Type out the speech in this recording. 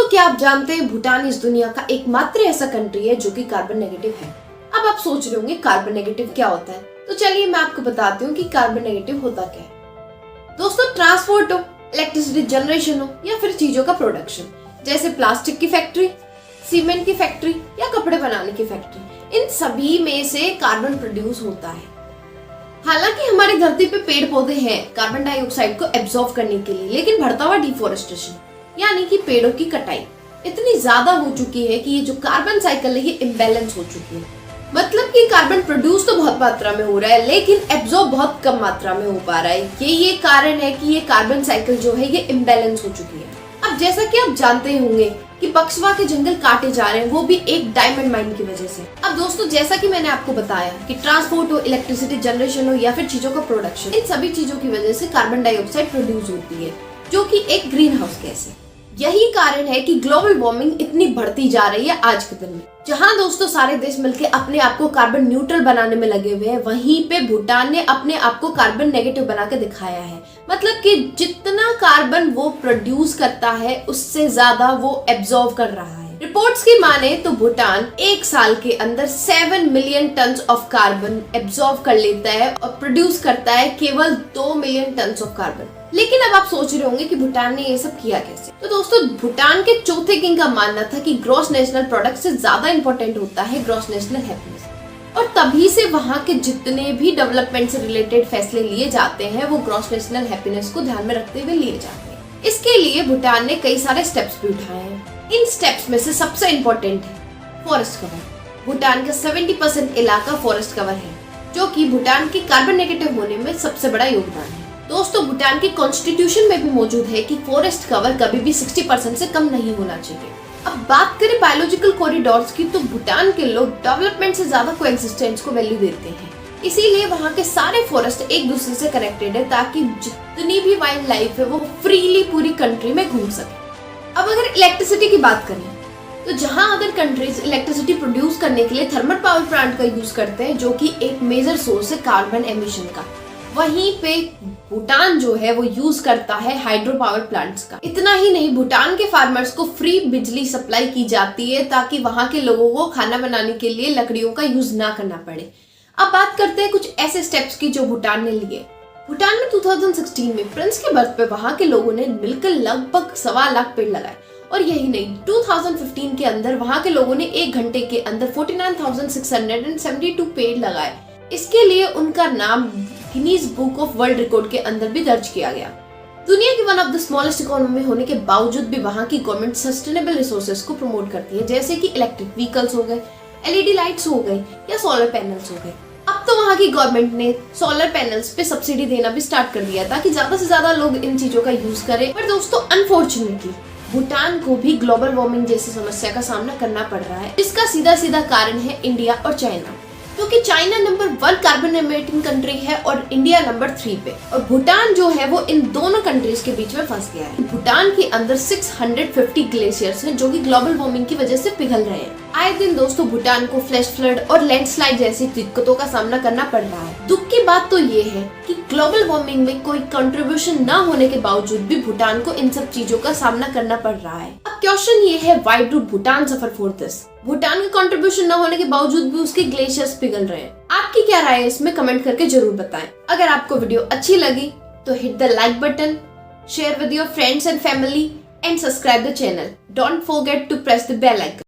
दोस्तों, क्या आप जानते हैं भूटान इस दुनिया का एकमात्र ऐसा कंट्री है जो कि कार्बन नेगेटिव है। अब आप सोच रहे होंगे कार्बन नेगेटिव क्या होता है, तो चलिए मैं आपको बताती हूँ कि कार्बन नेगेटिव होता क्या है। दोस्तों, ट्रांसपोर्ट हो, इलेक्ट्रिसिटी जनरेशन हो या फिर चीजों का प्रोडक्शन, जैसे प्लास्टिक की फैक्ट्री, सीमेंट की फैक्ट्री या कपड़े बनाने की फैक्ट्री, इन सभी में से कार्बन प्रोड्यूस होता है। हालांकि हमारी धरती पे पेड़ पौधे हैं कार्बन डाइऑक्साइड को एब्जॉर्ब करने के लिए, लेकिन बढ़ता हुआ डिफोरेस्टेशन यानी कि पेड़ों की कटाई इतनी ज्यादा हो चुकी है कि ये जो कार्बन साइकिल है ये इम्बैलेंस हो चुकी है। मतलब कि कार्बन प्रोड्यूस तो बहुत मात्रा में हो रहा है लेकिन एब्जॉर्ब बहुत कम मात्रा में हो पा रहा है। ये कारण है कि ये कार्बन साइकिल जो है ये इम्बैलेंस हो चुकी है। अब जैसा कि आप जानते होंगे कि बक्सवा के जंगल काटे जा रहे हैं, वो भी एक डायमंड माइन की वजह से। अब दोस्तों, जैसा कि मैंने आपको बताया कि ट्रांसपोर्ट हो, इलेक्ट्रिसिटी जनरेशन हो या फिर चीजों का प्रोडक्शन, इन सभी चीजों की वजह से कार्बन डाइऑक्साइड प्रोड्यूस होती है जो कि एक ग्रीन हाउस गैस है। यही कारण है कि ग्लोबल वार्मिंग इतनी बढ़ती जा रही है आज के दिन में। जहां दोस्तों सारे देश मिलकर अपने आप को कार्बन न्यूट्रल बनाने में लगे हुए हैं, वहीं पे भूटान ने अपने आप को कार्बन नेगेटिव बना के दिखाया है। मतलब कि जितना कार्बन वो प्रोड्यूस करता है उससे ज्यादा वो एब्जॉर्ब कर रहा है। रिपोर्ट्स की माने तो भूटान एक साल के अंदर 7 million ton of carbon absorb कर लेता है और प्रोड्यूस करता है केवल 2 मिलियन टन ऑफ कार्बन। लेकिन अब आप सोच रहे होंगे कि भूटान ने ये सब किया कैसे। तो दोस्तों, भूटान के चौथे किंग का मानना था कि ग्रॉस नेशनल प्रोडक्ट से ज्यादा इंपॉर्टेंट होता है ग्रॉस नेशनल हैप्पीनेस, और तभी से वहाँ के जितने भी डेवलपमेंट से रिलेटेड फैसले लिए जाते हैं वो ग्रॉस नेशनल हैप्पीनेस को ध्यान में रखते हुए लिए जाते हैं। इसके लिए भूटान ने कई सारे स्टेप्स भी उठाए हैं। इन स्टेप्स में से सबसे इम्पोर्टेंट है फॉरेस्ट कवर। भूटान का 70% इलाका फॉरेस्ट कवर है, जो कि भूटान के कार्बन नेगेटिव होने में सबसे बड़ा योगदान है। दोस्तों, भूटान के कॉन्स्टिट्यूशन में भी मौजूद है कि फॉरेस्ट कवर कभी भी 60% से कम नहीं होना चाहिए। अब बात करें बायोलॉजिकल कॉरिडोर्स की, तो भूटान के लोग डेवलपमेंट से ज्यादा कोएग्जिस्टेंस को वैल्यू देते हैं। इसीलिए वहाँ के सारे फॉरेस्ट एक दूसरे से कनेक्टेड है ताकि जितनी भी वाइल्ड लाइफ है वो फ्रीली पूरी कंट्री में घूम सके। अब अगर इलेक्ट्रिसिटी की बात करें तो जहां अदर कंट्रीज इलेक्ट्रिसिटी प्रोड्यूस करने के लिए थर्मल पावर प्लांट का यूज करते हैं, जो कि एक मेजर सोर्स है कार्बन एमिशन का, वहीं पे भूटान जो है वो यूज करता है हाइड्रो पावर प्लांट्स का। इतना ही नहीं, भूटान के फार्मर्स को फ्री बिजली सप्लाई की जाती है ताकि वहां के लोगों को खाना बनाने के लिए लकड़ियों का यूज ना करना पड़े। अब बात करते हैं कुछ ऐसे स्टेप्स की जो भूटान ने लिए। भूटान में 2016 में प्रिंस के बर्थ पे वहां के लोगों ने मिलकर लगभग 1.25 लाख पेड़ लगाए, और यही नहीं, 2015 के अंदर वहां के लोगों ने 1 घंटे के अंदर 49,672 पेड़ लगाए। इसके लिए उनका नाम Guinness book of world record के अंदर भी दर्ज किया गया। दुनिया की one of the smallest economy होने के बावजूद भी वहां की गवर्नमेंट सस्टेनेबल रिसोर्सेज को प्रमोट करती है, जैसे कि इलेक्ट्रिक व्हीकल्स हो गए, एलईडी लाइट्स हो गई या सोलर पैनल्स हो गए। अब तो वहाँ की गवर्नमेंट ने सोलर पैनल्स पे सब्सिडी देना भी स्टार्ट कर दिया ताकि ज्यादा से ज्यादा लोग इन चीजों का यूज करें। पर दोस्तों, अनफॉर्चुनेटली भूटान को भी ग्लोबल वार्मिंग जैसी समस्या का सामना करना पड़ रहा है। इसका सीधा सीधा कारण है इंडिया और चाइना, क्योंकि China number 1 carbon emitting country है और इंडिया नंबर 3 पे, और भूटान जो है वो इन दोनों कंट्रीज के बीच में फंस गया है। भूटान के अंदर 650 ग्लेशियर्स हैं जो कि ग्लोबल वार्मिंग की वजह से पिघल रहे हैं। आए दिन दोस्तों भूटान को फ्लैश फ्लड और लैंडस्लाइड जैसी दिक्कतों का सामना करना पड़ रहा है। दुख की बात तो ये है कि ग्लोबल वार्मिंग में कोई कंट्रीब्यूशन न होने के बावजूद भी भूटान को इन सब चीजों का सामना करना पड़ रहा है। अब क्वेश्चन ये है, why do Bhutan suffer for this? Bhutan का कंट्रीब्यूशन न होने के बावजूद भी उसके ग्लेशियर्स पिघल रहे हैं। आपकी क्या राय है इसमें कमेंट करके जरूर बताएं। अगर आपको वीडियो अच्छी लगी तो hit the like button, share with your friends and family and subscribe the channel. Don't forget to press the bell icon.